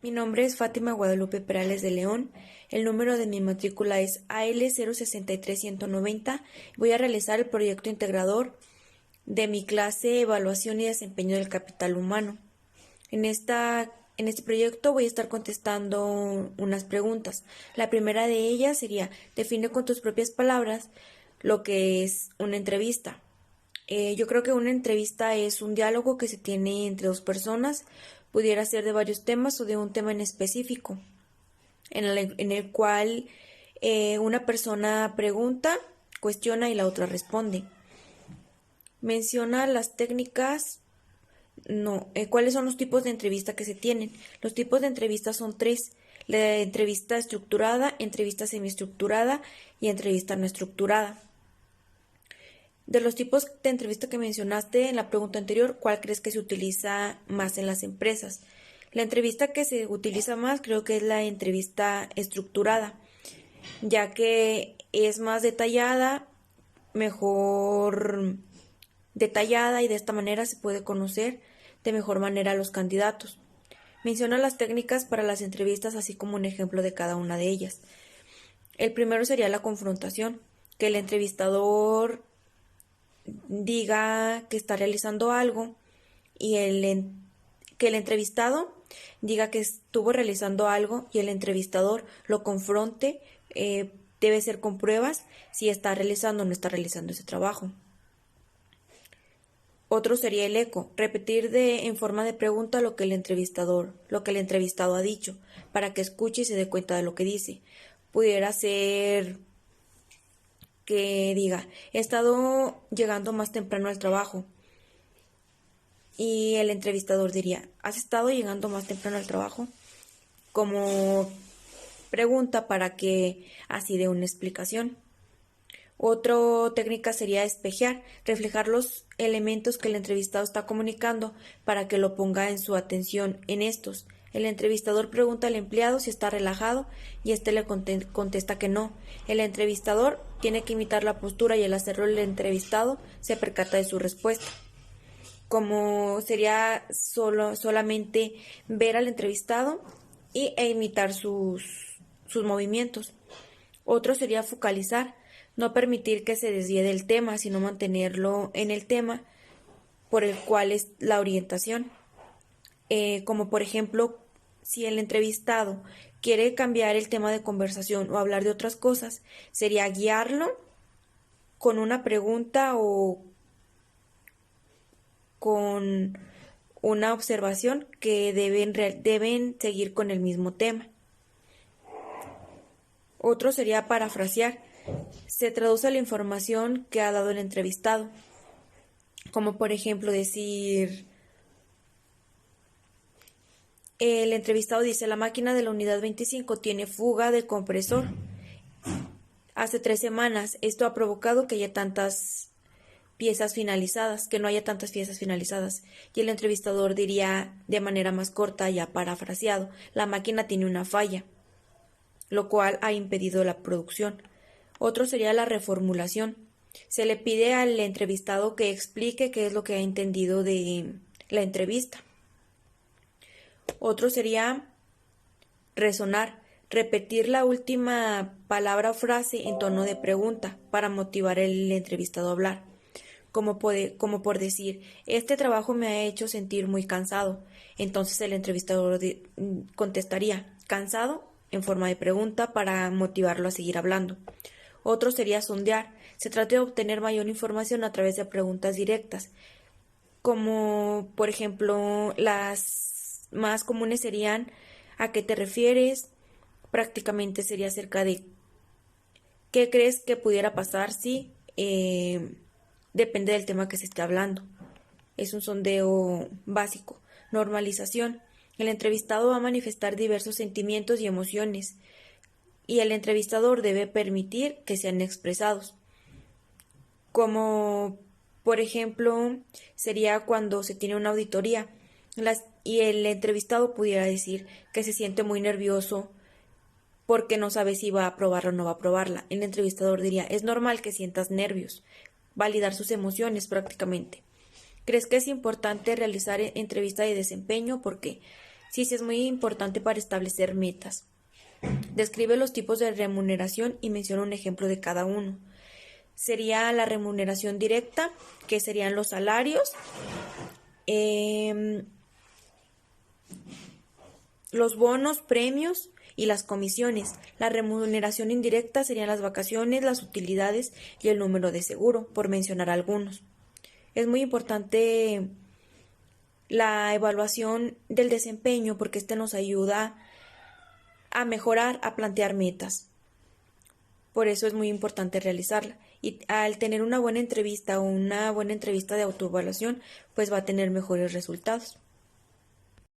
Mi nombre es Fátima Guadalupe Perales de León. El número de mi matrícula es AL063190. Voy a realizar el proyecto integrador de mi clase Evaluación y Desempeño del Capital Humano. En este proyecto voy a estar contestando unas preguntas. La primera de ellas sería: define con tus propias palabras lo que es una entrevista. Yo creo que una entrevista es un diálogo que se tiene entre dos personas, pudiera ser de varios temas o de un tema en específico, en el cual una persona pregunta, cuestiona y la otra responde. Menciona las técnicas. ¿Cuáles son los tipos de entrevista que se tienen? Los tipos de entrevista son tres: la entrevista estructurada, entrevista semiestructurada y entrevista no estructurada. De los tipos de entrevista que mencionaste en la pregunta anterior, ¿cuál crees que se utiliza más en las empresas? La entrevista que se utiliza más creo que es la entrevista estructurada, ya que es más mejor detallada, y de esta manera se puede conocer de mejor manera a los candidatos. Menciona las técnicas para las entrevistas, así como un ejemplo de cada una de ellas. El primero sería la confrontación, que el entrevistador diga que está realizando algo y que el entrevistado diga que estuvo realizando algo y el entrevistador lo confronte. Debe ser con pruebas si está realizando o no está realizando ese trabajo. Otro sería el eco, repetir en forma de pregunta lo que el entrevistado ha dicho, para que escuche y se dé cuenta de lo que dice. Pudiera ser que diga: he estado llegando más temprano al trabajo. Y el entrevistador diría: ¿has estado llegando más temprano al trabajo? Como pregunta para que así dé una explicación. Otra técnica sería espejear, reflejar los elementos que el entrevistado está comunicando para que lo ponga en su atención en estos. El entrevistador pregunta al empleado si está relajado y éste le contesta que no. El entrevistador tiene que imitar la postura y al hacerlo el entrevistado se percata de su respuesta. Como sería solamente ver al entrevistado e imitar sus movimientos. Otro sería focalizar, no permitir que se desvíe del tema, sino mantenerlo en el tema por el cual es la orientación. Como por ejemplo, si el entrevistado quiere cambiar el tema de conversación o hablar de otras cosas, sería guiarlo con una pregunta o con una observación que deben seguir con el mismo tema. Otro sería parafrasear. Se traduce la información que ha dado el entrevistado. Como por ejemplo decir: el entrevistado dice: la máquina de la unidad 25 tiene fuga de compresor. Hace 3 semanas esto ha provocado que no haya tantas piezas finalizadas. Y el entrevistador diría de manera más corta, ya parafraseado: la máquina tiene una falla, lo cual ha impedido la producción. Otro sería la reformulación. Se le pide al entrevistado que explique qué es lo que ha entendido de la entrevista. Otro sería resonar, repetir la última palabra o frase en tono de pregunta para motivar al entrevistado a hablar. Como por decir: este trabajo me ha hecho sentir muy cansado. Entonces el entrevistador contestaría: ¿cansado?, en forma de pregunta para motivarlo a seguir hablando. Otro sería sondear. Se trata de obtener mayor información a través de preguntas directas. Como por ejemplo, las más comunes serían: ¿a qué te refieres? Prácticamente sería acerca de ¿qué crees que pudiera pasar si? Depende del tema que se esté hablando. Es un sondeo básico. Normalización. El entrevistado va a manifestar diversos sentimientos y emociones, y el entrevistador debe permitir que sean expresados. Como por ejemplo sería cuando se tiene una auditoría y el entrevistado pudiera decir que se siente muy nervioso porque no sabe si va a aprobarla o no va a aprobarla. El entrevistador diría: es normal que sientas nervios. Validar sus emociones prácticamente. ¿Crees que es importante realizar entrevista de desempeño? ¿Por qué? Sí, sí es muy importante para establecer metas. Describe los tipos de remuneración y menciona un ejemplo de cada uno. Sería la remuneración directa, que serían los salarios, los bonos, premios y las comisiones. La remuneración indirecta serían las vacaciones, las utilidades y el número de seguro, por mencionar algunos. Es muy importante la evaluación del desempeño porque este nos ayuda a mejorar, a plantear metas. Por eso es muy importante realizarla. Y al tener una buena entrevista o una buena entrevista de autoevaluación, pues va a tener mejores resultados.